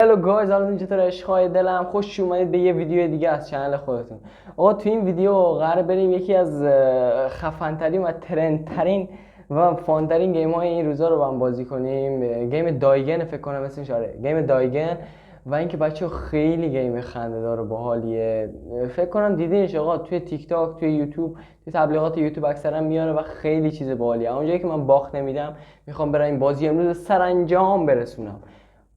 هلو گایز، حالتون چطوره؟ عشقای دلم، خوش اومدید به یه ویدیو دیگه از چنل خودتون. آقا تو این ویدیو قرار بریم یکی از خفن‌ترین و ترندترین و فانترین گیم های این روزا رو با هم بازی کنیم. گیم دایگن فکر کنم اسمش، آره گیم دایگن. و اینکه بچه خیلی گیم خنده دار و باحالیه. فکر کنم دیدینش آقا توی تیک تاک، توی یوتیوب، توی تبلیغات یوتیوب اکثرا میاره و خیلی چیز باحالیه. اونجایی که من باخت نمیدم، میخوام برای این بازی امروز سرانجام برسونم.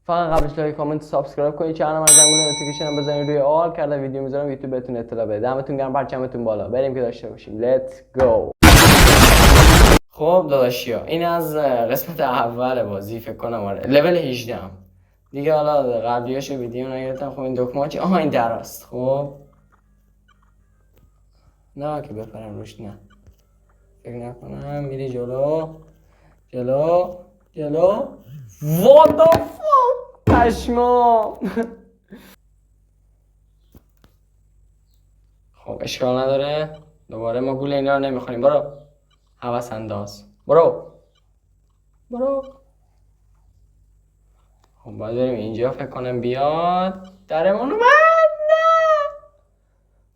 فقط قبلش لایک، کامنت، سابسکرایب کنید، چنل من زنگوله نوتیفیکیشن بزنید روی آل، کرده ویدیو میذارم یوتیوب بهتون اطلاع بده. دمتون گرم، پرچمتون بالا. بریم که داشته باشیم. لیتس گو. خب داداشیا، این از قسمت اول بازی فکر کنم، آره لول 18 ام دیگه. حالا قبلیاشو ویدیو نگرفتم. خب این دکمه چی؟ آها این دراست. خب نه که بپرم روش، نه فکر نکنم. میری جلو جلو جلو. What the fuck؟ پشمام. خب اشکال نداره، دوباره ما گول اینا رو نمیخوریم. برو هوس انداز، برو برو. خب باید بریم اینجا فکر کنم بیاد. درمون اومد. نه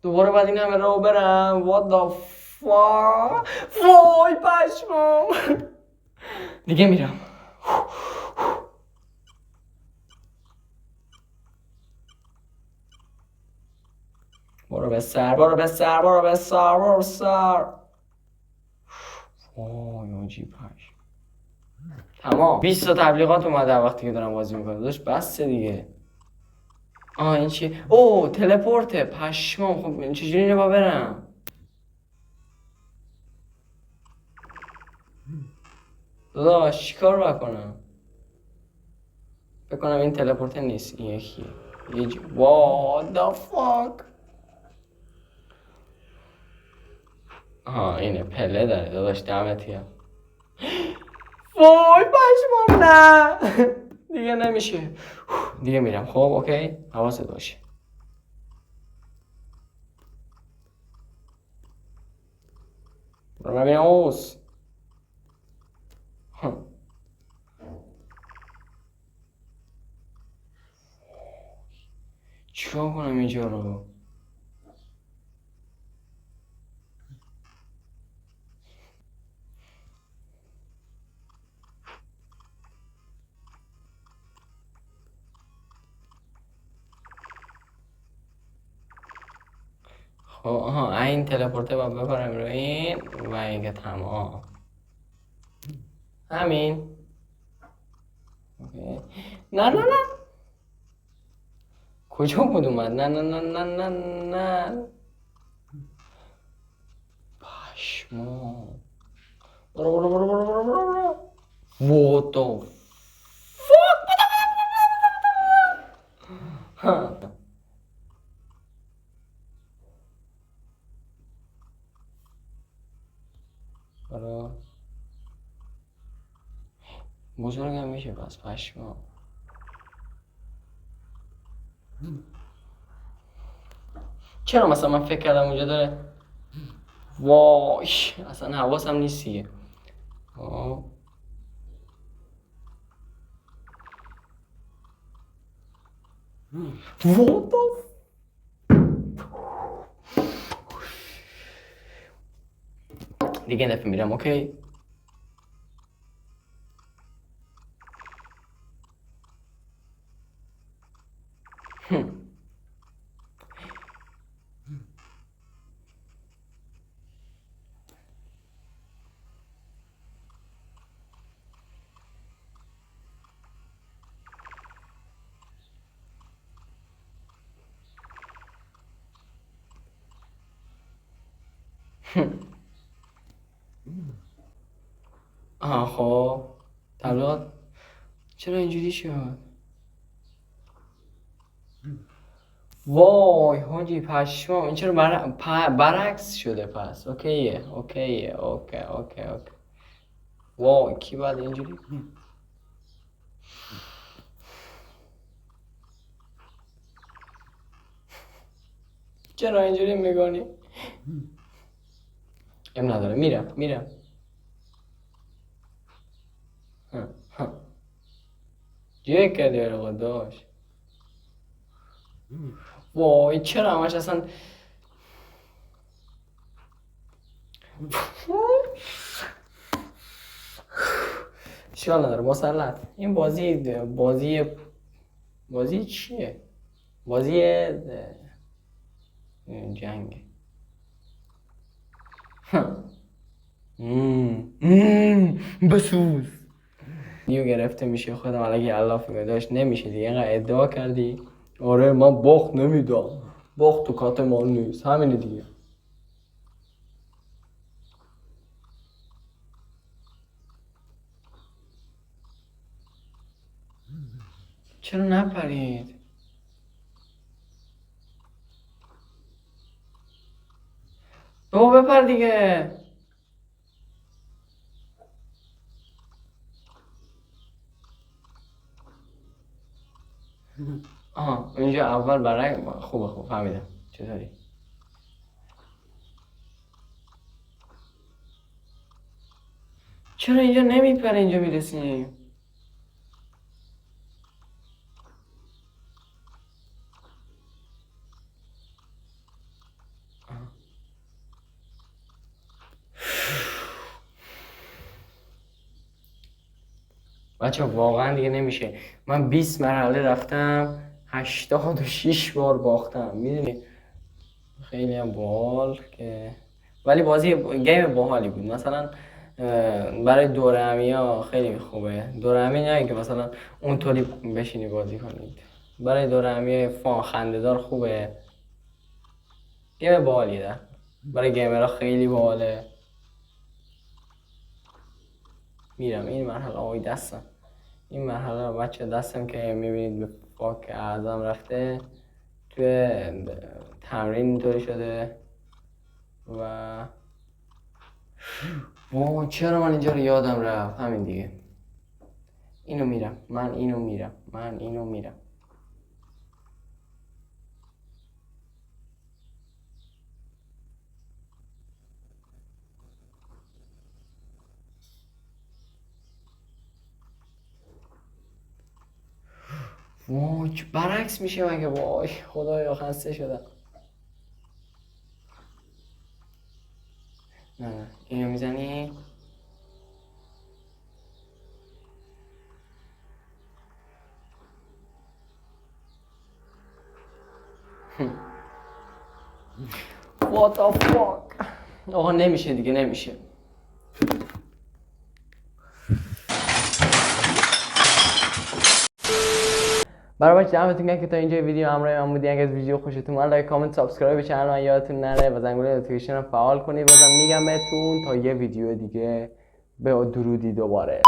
دوباره باید این همه رو برم. What the fuck؟ وای پشمام. دیگه میرم. برو به سر، برو به سر، برو به سر، برو به سر. وای آجی پشم. تمام 20 تا تبلیغات اومده وقتی که دارم بازی میکنم. داشت بسته دیگه. این چی؟ اوه تلپورته. پشمام. خب چجوری اینو با برم؟ داداش چیکار بکنم؟ فکر کنم این تلپورت نیست، این یکیه. What the fuck؟ اینه پله داره. داداش دمت گرم. وای پشمام. نه دیگه نمیشه. دیگه میرم. خب اوکی، حواست باشه. برو ببینم اوس. چیکار کنم اینجا رو؟ خب این تلپورته باید ببرم رو این و اینکه تمام همین. اوکی. نه نه نه، کجا بود اومد؟ نه نه نه نه نه نه. پشمام. برو برو برو برو برو برو برو. What the fuck؟ برو. بزرگ هم میشه پس. پشمام. چرا مثلا من فکر کردم اونجا داره. وای اصلا حواسم نیست دیگه. What the دیگه نفه میرم. اوکی. خب تبلیغات چرا اینجوری شد؟ وای حاجی پشمام. این چرا برعکس شده پس؟ اوکیه اوکیه. اوکی اوکی اوکی. وای کی باید اینجوری؟ چرا اینجوری میگونی؟ ام نداره. میرم میرم. جه کردی رو داشت. وای چرا همش اصلا اشکال نداره مسلط. این بازی چیه؟ بازی جنگ. بسوز دیو گرفته میشه خودم علیه الله فکر داشت نمیشه دیگه. اینقدر ادعا کردی آره من باخت نمیدم، باخت تو کات ما نیست، همینه دیگه. چرا نپرید؟ بابا بپر دیگه. آها اینجا اول برای خوبه فهمیدم. چطوری؟ چرا اینجا نمیپره اینجا میرسیم؟ بچه واقعا دیگه نمیشه. من 20 مرحله رفتم 86 بار باختم میدونی. خیلی هم باحال که ولی بازی گیم باحالی بود. مثلا برای دوره ها خیلی خوبه. دوره همی نه که مثلا اونطوری بشینی بازی کنید، برای دوره همی فان خنده‌دار خوبه. گیم باحالیه ده. برای گیمرها خیلی باحاله. میرم این مرحله آقای دستم. این مرحله بچه دستم که میبینید به پاک اعظم رفته توی تمرین اینطوری شده و چرا من اینجا رو یادم رفت. همین دیگه. اینو میرم من اینو میرم. چه برعکس میشه مگه؟ وای خدایا خسته شدم. نه اینو میزنی. What the fuck. آقا نمیشه دیگه نمیشه. برای بچه دمتون گرم که تا اینجا ویدیو همراه من بودین. اگه از ویدیو خوشتون اومد لایک کامنت سابسکرایب چنل من یادتون نره و زنگوله نوتیفیکیشن رو فعال کنید. بازم میگم بهتون تا یه ویدیو دیگه به درودی دوباره.